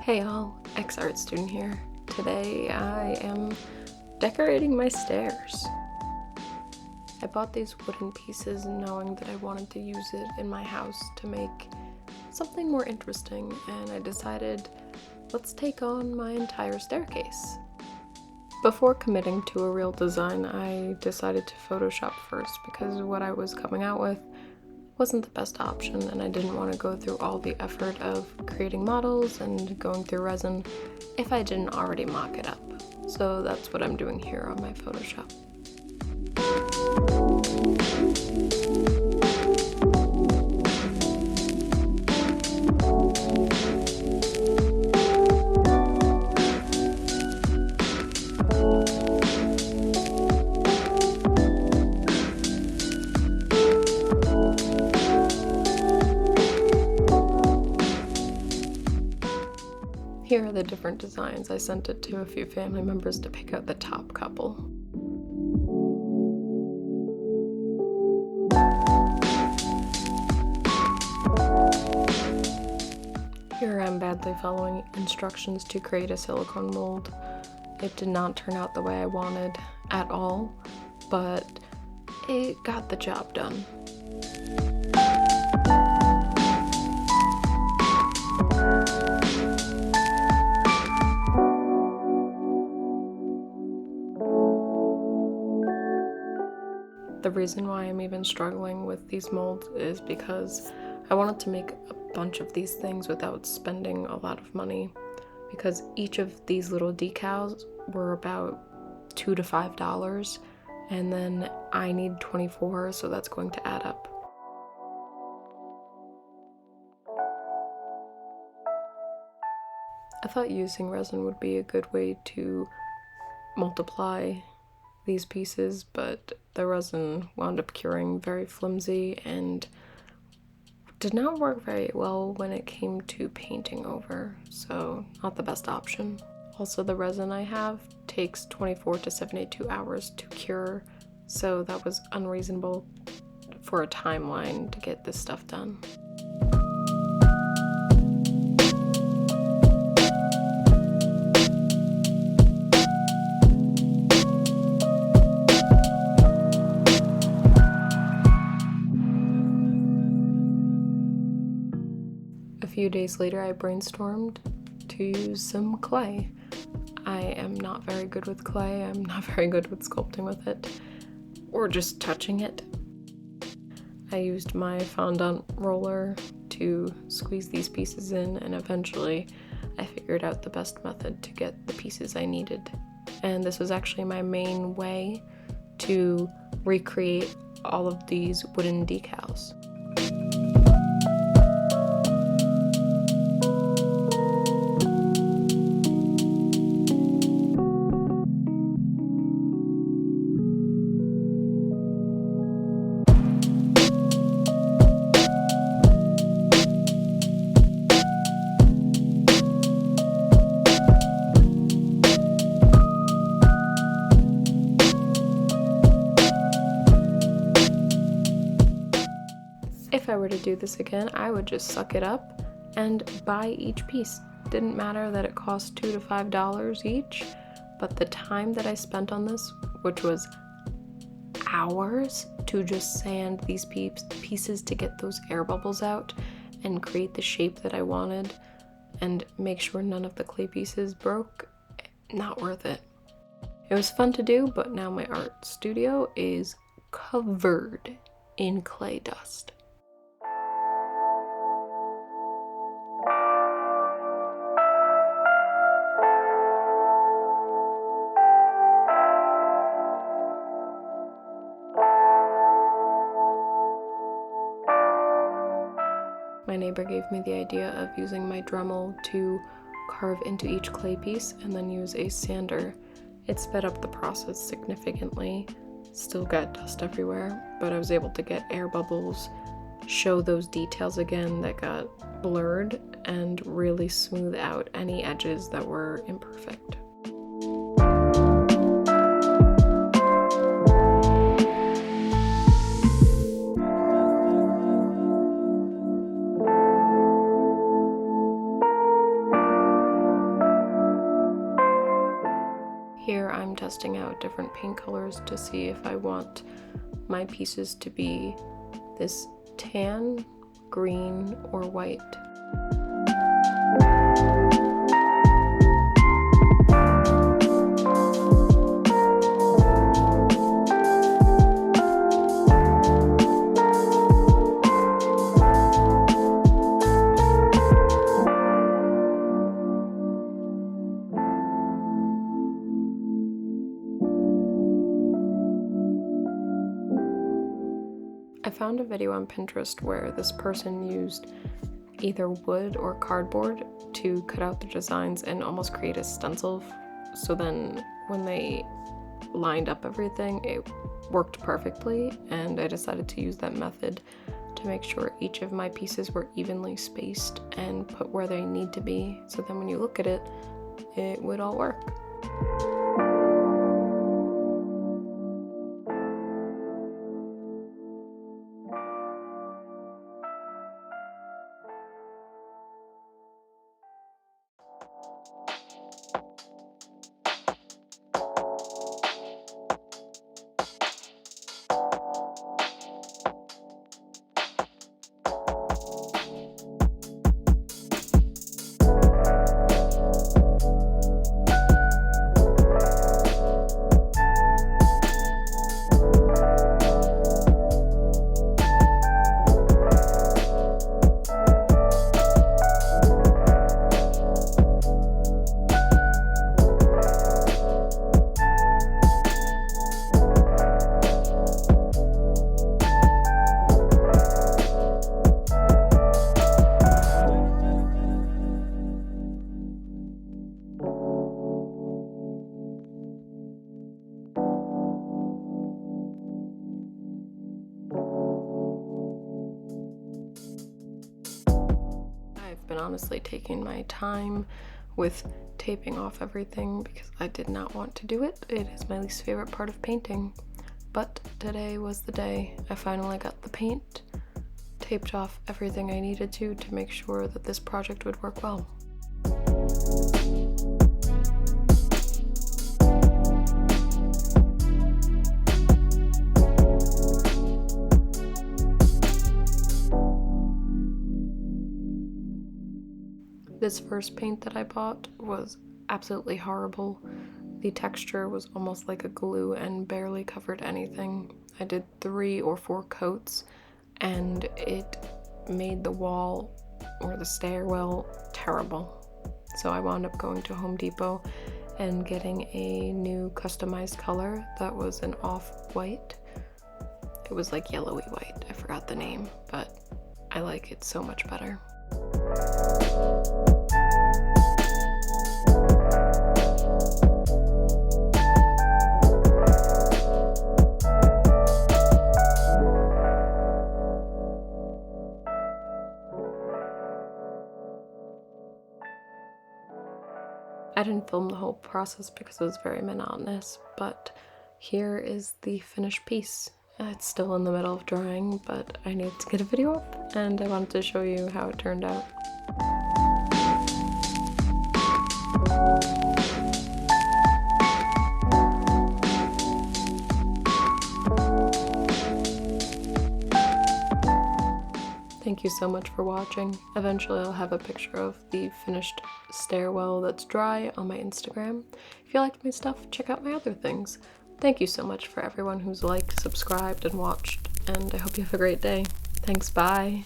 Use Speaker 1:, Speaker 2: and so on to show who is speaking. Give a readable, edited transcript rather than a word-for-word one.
Speaker 1: Hey all, Xartstudent here. Today I am decorating my stairs. I bought these wooden pieces knowing that I wanted to use it in my house to make something more interesting, and I decided let's take on my entire staircase. Before committing to a real design, I decided to Photoshop first because what I was coming out with wasn't the best option, and I didn't want to go through all the effort of creating models and going through resin if I didn't already mock it up. So that's what I'm doing here on my Photoshop. Here are the different designs. I sent it to a few family members to pick out the top couple. Here I'm badly following instructions to create a silicone mold. It did not turn out the way I wanted at all, but it got the job done. The reason why I'm even struggling with these molds is because I wanted to make a bunch of these things without spending a lot of money, because each of these little decals were about $2 to $5, and then I need 24, so that's going to add up. I thought using resin would be a good way to multiply these pieces, but the resin wound up curing very flimsy and did not work very well when it came to painting over, so not the best option. Also, the resin I have takes 24 to 72 hours to cure, so that was unreasonable for a timeline to get this stuff done. A few days later, I brainstormed to use some clay. I am not very good with clay. I'm not very good with sculpting with it, or just touching it. I used my fondant roller to squeeze these pieces in, and eventually I figured out the best method to get the pieces I needed. And this was actually my main way to recreate all of these wooden decals. If I were to do this again, I would just suck it up and buy each piece. Didn't matter that it cost $2 to $5 each, but the time that I spent on this, which was hours to just sand these pieces to get those air bubbles out and create the shape that I wanted and make sure none of the clay pieces broke, not worth it. It was fun to do, but now my art studio is covered in clay dust. My neighbor gave me the idea of using my Dremel to carve into each clay piece and then use a sander. It sped up the process significantly. Still got dust everywhere, but I was able to get air bubbles, show those details again that got blurred, and really smooth out any edges that were imperfect. testing out different paint colors to see if I want my pieces to be this tan, green, or white. I found a video on Pinterest where this person used either wood or cardboard to cut out the designs and almost create a stencil. So then when they lined up everything, it worked perfectly, and I decided to use that method to make sure each of my pieces were evenly spaced and put where they need to be, so then when you look at it, it would all work. I've been honestly taking my time with taping off everything because I did not want to do it. It is my least favorite part of painting. But today was the day. I finally got the paint, taped off everything I needed to make sure that this project would work well. This first paint that I bought was absolutely horrible. The texture was almost like a glue and barely covered anything. I did 3 or 4 coats and it made the wall or the stairwell terrible. So I wound up going to Home Depot and getting a new customized color that was an off-white. It was like yellowy white, I forgot the name, but I like it so much better. I didn't film the whole process because it was very monotonous, but here is the finished piece. It's still in the middle of drying, but I needed to get a video up, and I wanted to show you how it turned out. Thank you so much for watching. Eventually I'll have a picture of the finished stairwell that's dry on my Instagram. If you liked my stuff, check out my other things. Thank you so much for everyone who's liked, subscribed, and watched, and I hope you have a great day. Thanks, bye!